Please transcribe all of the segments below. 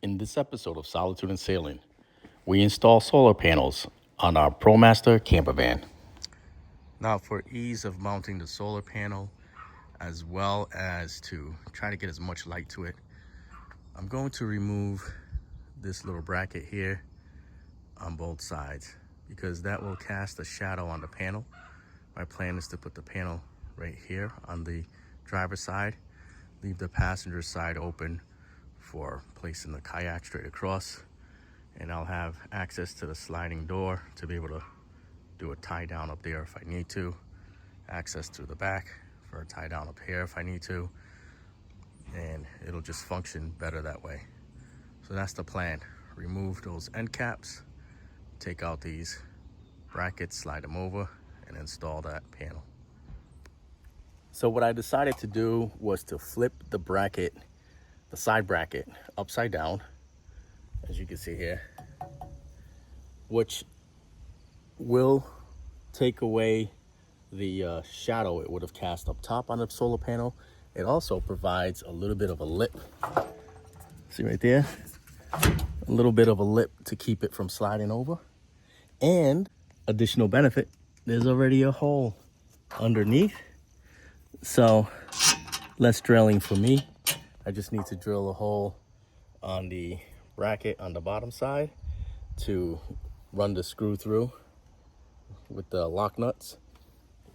In this episode of Solitude and Sailing, we install solar panels on our ProMaster Campervan. Now, for ease of mounting the solar panel, as well as to try to get as much light to it, I'm going to remove this little bracket here on both sides because that will cast a shadow on the panel. My plan is to put the panel right here on the driver's side, leave the passenger side open for placing the kayak straight across, and I'll have access to the sliding door to be able to do a tie down up there if I need to, access to the back for a tie down up here if I need to, and it'll just function better that way. So that's the plan. Remove those end caps, take out these brackets, slide them over, and install that panel. So what I decided to do was to flip the bracket, the side bracket, upside down, as you can see here, which will take away the shadow it would have cast up top on the solar panel. It also provides a little bit of a lip. See right there? A little bit of a lip to keep it from sliding over. And additional benefit, there's already a hole underneath. So less drilling for me. I just need to drill a hole on the bracket on the bottom side to run the screw through with the lock nuts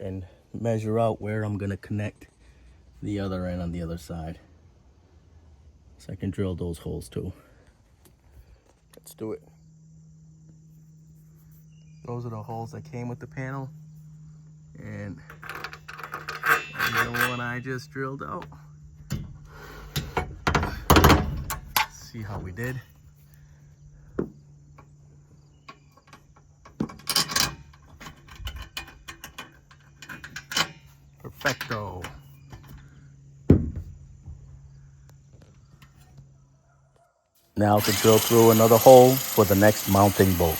and measure out where I'm gonna connect the other end on the other side. So I can drill those holes too. Let's do it. Those are the holes that came with the panel, and the one I just drilled out. See how we did. Perfecto. Now to drill through another hole for the next mounting bolt.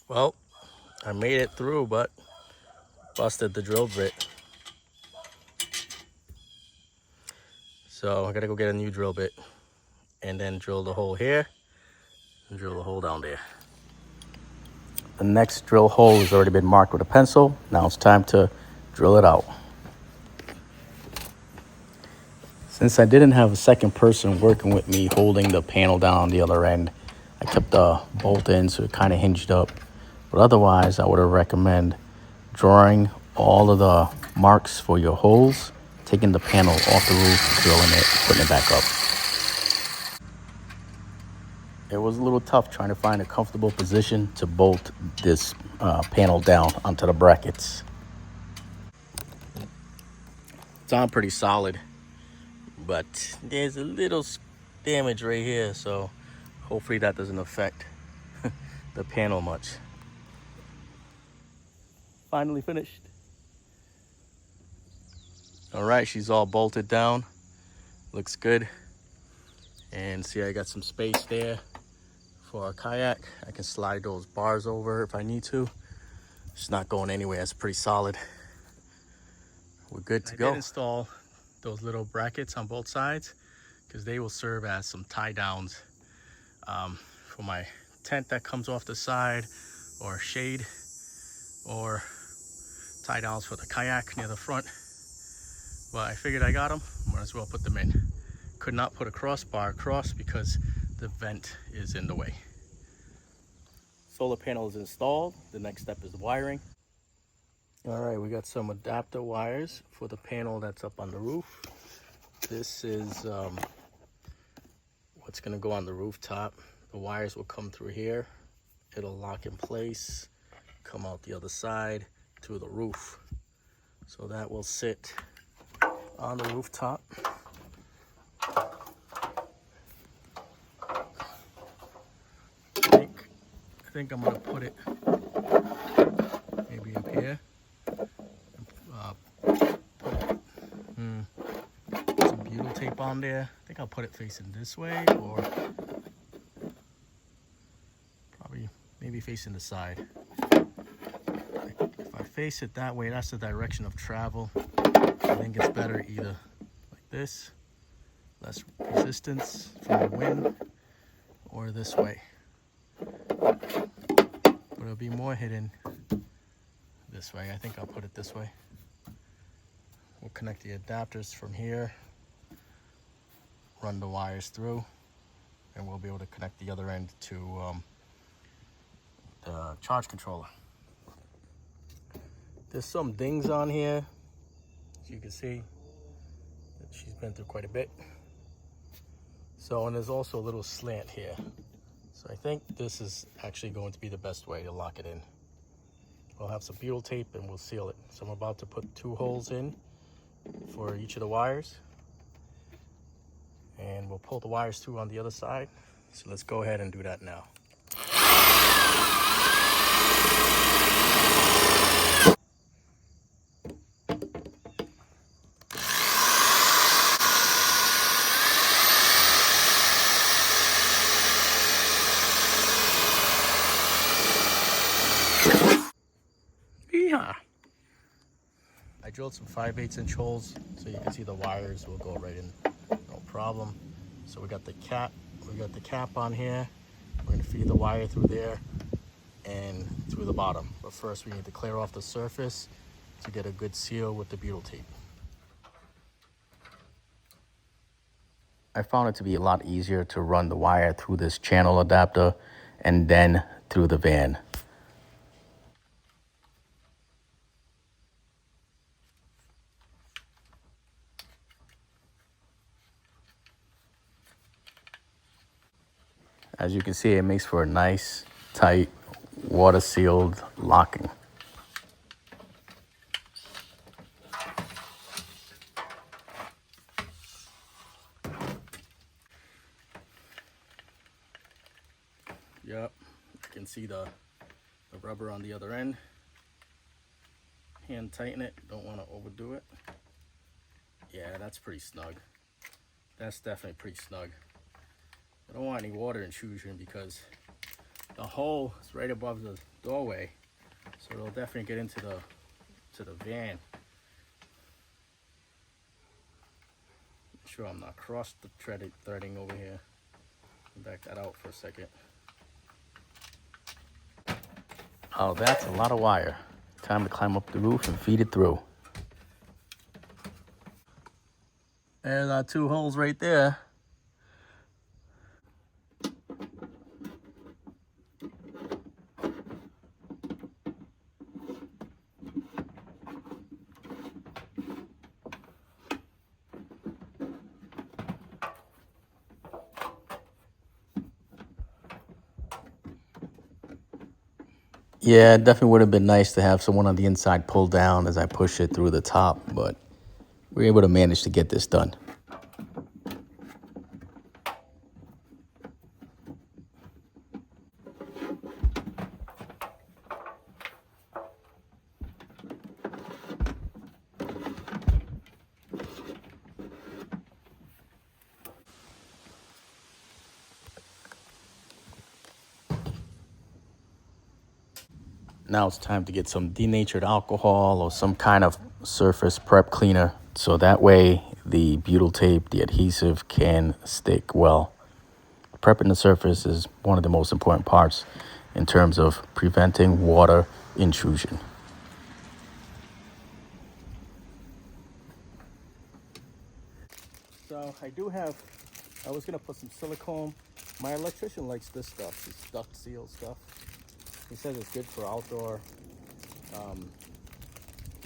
Well, I made it through, but busted the drill bit. So I gotta go get a new drill bit and then drill the hole here and drill the hole down there. The next drill hole has already been marked with a pencil. Now it's time to drill it out. Since I didn't have a second person working with me holding the panel down on the other end, I kept the bolt in so it kind of hinged up. But otherwise, I would recommend drawing all of the marks for your holes, taking the panel off the roof, drilling it, putting it back up. It was a little tough trying to find a comfortable position to bolt this panel down onto the brackets. It's on pretty solid, but there's a little damage right here, so hopefully that doesn't affect the panel much. Finally finished. All right, she's all bolted down. Looks good. And see, I got some space there for our kayak. I can slide those bars over if I need to. It's not going anywhere. It's pretty solid. We're good to go. I did install those little brackets on both sides because they will serve as some tie downs for my tent that comes off the side, or shade, or tie downs for the kayak near the front. But I figured I got them, might as well put them in. Could not put a crossbar across because the vent is in the way. Solar panel is installed. The next step is the wiring. All right, we got some adapter wires for the panel that's up on the roof. This is what's gonna go on the rooftop. The wires will come through here. It'll lock in place, come out the other side to the roof. So that will sit on the rooftop. I think I'm gonna put it maybe up here. Put some butyl tape on there. I think I'll put it facing this way, or probably maybe facing the side. If I face it that way, that's the direction of travel. I think it's better either like this less resistance from the wind, or this way. But it'll be more hidden this way. I think I'll put it this way. We'll connect the adapters from here, run the wires through, and we'll be able to connect the other end to the charge controller. There's some dings on here, as you can see. She's been through quite a bit. So, and there's also a little slant here. So I think this is actually going to be the best way to lock it in. We'll have some butyl tape and we'll seal it. So I'm about to put 2 holes in for each of the wires. And we'll pull the wires through on the other side. So let's go ahead and do that now. Yeah. I drilled some 5/8" holes so you can see the wires will go right in, no problem. So we got the cap on here. We're gonna feed the wire through there and through the bottom. But first we need to clear off the surface to get a good seal with the butyl tape. I found it to be a lot easier to run the wire through this channel adapter and then through the van. As you can see, it makes for a nice, tight, water-sealed locking. Yep, you can see the rubber on the other end. Hand tighten it, don't want to overdo it. Yeah, that's pretty snug. That's definitely pretty snug. I don't want any water intrusion because the hole is right above the doorway, so it'll definitely get into the van. Make sure I'm not cross the threading over here. Back that out for a second. Oh, that's a lot of wire. Time to climb up the roof and feed it through. There's our 2 holes right there. Yeah, it definitely would have been nice to have someone on the inside pull down as I push it through the top, but we're able to manage to get this done. Now it's time to get some denatured alcohol or some kind of surface prep cleaner, so that way the butyl tape, the adhesive, can stick well. Prepping the surface is one of the most important parts in terms of preventing water intrusion. So I was gonna put some silicone. My electrician likes this stuff, this duct seal stuff. He says it's good for outdoor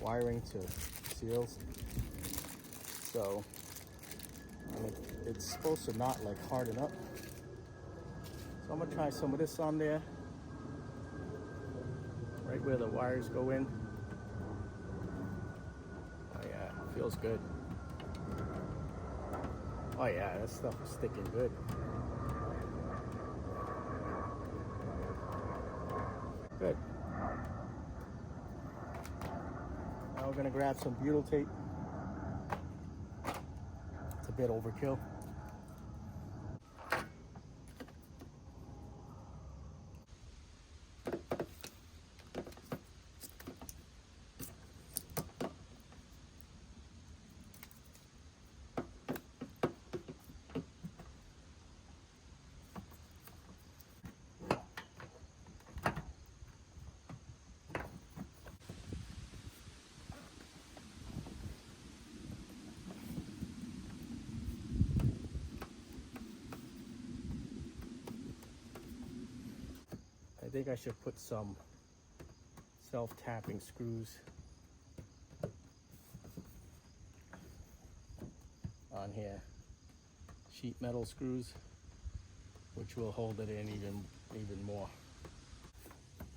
wiring to seals. So it's supposed to not like harden up. So I'm gonna try some of this on there, right where the wires go in. Oh yeah, feels good. Oh yeah, that stuff is sticking good. Good. Now we're gonna grab some butyl tape. It's a bit overkill. think I should put some self-tapping screws on here. Sheet metal screws, which will hold it in even more.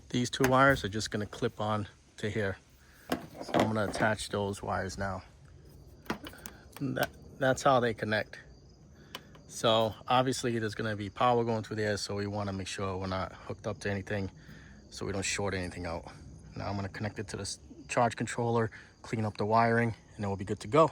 These two wires are just going to clip on to here. So I'm going to attach those wires now. And that's how they connect. So obviously there's going to be power going through there, so we want to make sure we're not hooked up to anything so we don't short anything out. Now I'm going to connect it to this charge controller, clean up the wiring, and then we'll be good to go.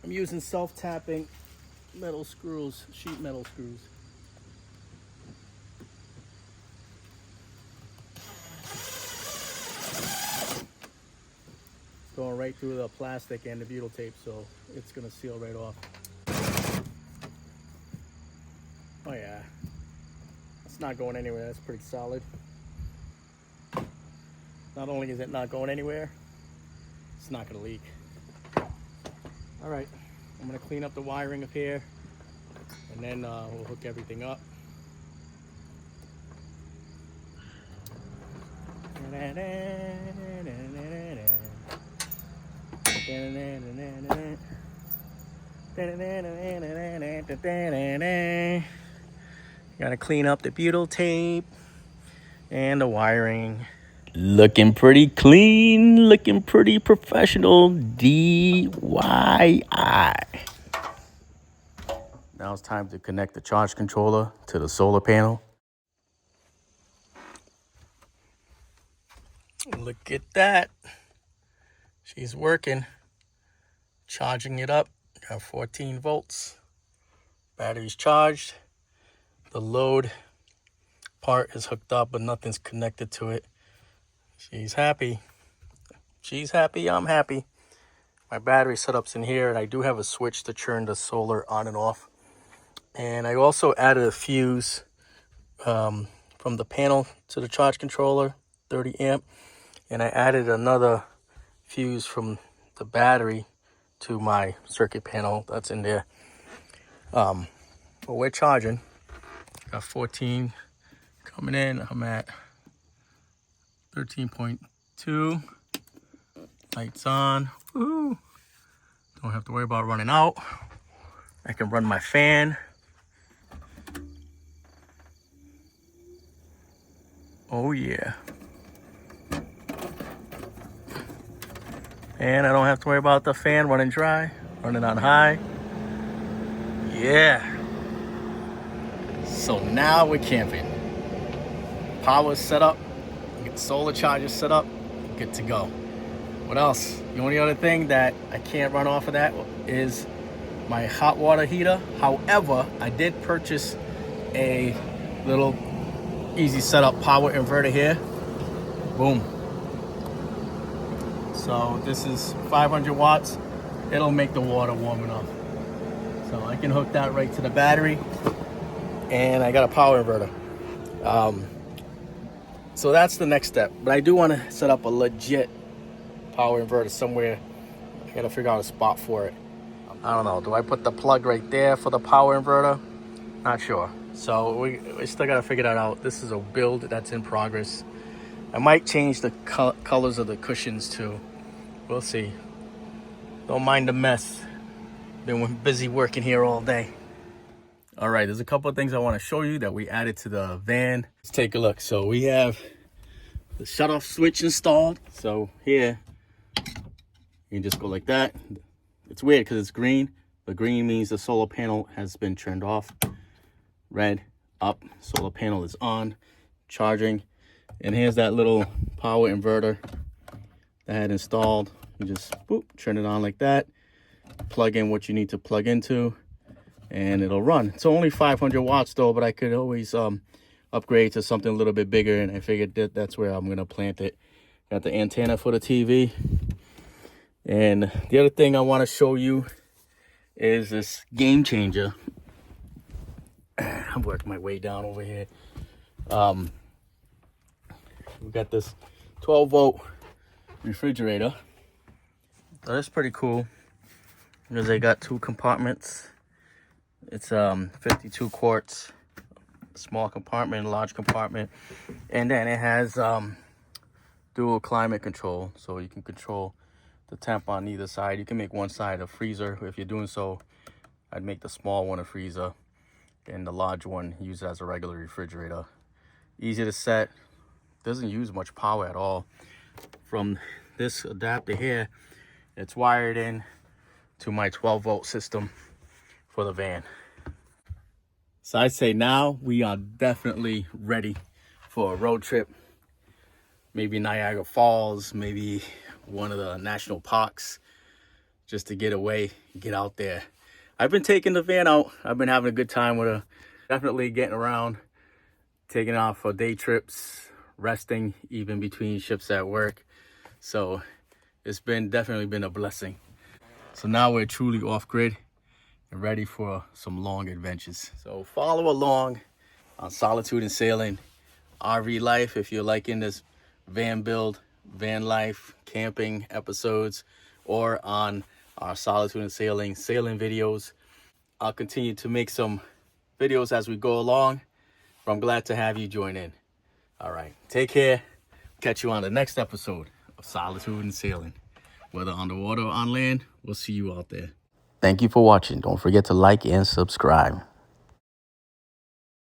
I'm using self-tapping metal screws, sheet metal screws. Going right through the plastic and the butyl tape, so it's gonna seal right off. Oh yeah, it's not going anywhere. That's pretty solid. Not only is it not going anywhere, it's not gonna leak. All right, I'm gonna clean up the wiring up here, and then we'll hook everything up. Gotta clean up the butyl tape and the wiring. Looking pretty clean, looking pretty professional. DIY. Now it's time to connect the charge controller to the solar panel. Look at that. She's working. Charging it up. Got 14 volts. Battery's charged. The load part is hooked up, but nothing's connected to it. She's happy. She's happy, I'm happy. My battery setup's in here, and I do have a switch to turn the solar on and off. And I also added a fuse from the panel to the charge controller, 30 amp. And I added another fuse from the battery to my circuit panel that's in there. But we're charging. Got 14 coming in. I'm at 13.2. Lights on. Woo. Don't have to worry about running out. I can run my fan. Oh yeah. And I don't have to worry about the fan running dry, running on high. Yeah. So now we're camping. Power's set up. Get the solar charger set up. Good to go. What else? The only other thing that I can't run off of that is my hot water heater. However, I did purchase a little easy setup power inverter here. Boom. So this is 500 watts. It'll make the water warm enough. So I can hook that right to the battery. And I got a power inverter. So that's the next step. But I do want to set up a legit power inverter somewhere. I got to figure out a spot for it. I don't know. Do I put the plug right there for the power inverter? Not sure. So we still got to figure that out. This is a build that's in progress. I might change the colors of the cushions too. We'll see. Don't mind the mess. Been busy working here all day. All right, there's a couple of things I want to show you that we added to the van. Let's take a look. So we have the shut-off switch installed. So here, you can just go like that. It's weird because it's green, but green means the solar panel has been turned off. Red, up, solar panel is on, charging. And here's that little power inverter that I had installed. You just boop, turn it on like that. Plug in what you need to plug into, and it'll run. It's only 500 watts though, but I could always upgrade to something a little bit bigger, and I figured that's where I'm gonna plant it. Got the antenna for the TV. And the other thing I want to show you is this game changer. I'm working my way down over here. We got this 12-volt refrigerator. So that's pretty cool because they got 2 compartments. It's 52 quarts, small compartment, large compartment, and then it has dual climate control, so you can control the temp on either side. You can make one side a freezer. If you're doing so, I'd make the small one a freezer and the large one use it as a regular refrigerator. Easy to set, doesn't use much power at all. From this adapter here, it's wired in to my 12-volt system for the van. So I'd say now we are definitely ready for a road trip. Maybe Niagara Falls, maybe one of the national parks, just to get away, get out there. I've been taking the van out. I've been having a good time with her. Definitely getting around, taking off for day trips, resting even between shifts at work. So it's definitely been a blessing. So now we're truly off grid and ready for some long adventures. So follow along on Solitude and Sailing, RV life. If you're liking this van build, van life, camping episodes, or on our Solitude and Sailing videos. I'll continue to make some videos as we go along, but I'm glad to have you join in. All right, take care. Catch you on the next episode of Solitude and Sailing. Whether on the water or on land, we'll see you out there. Thank you for watching. Don't forget to like and subscribe.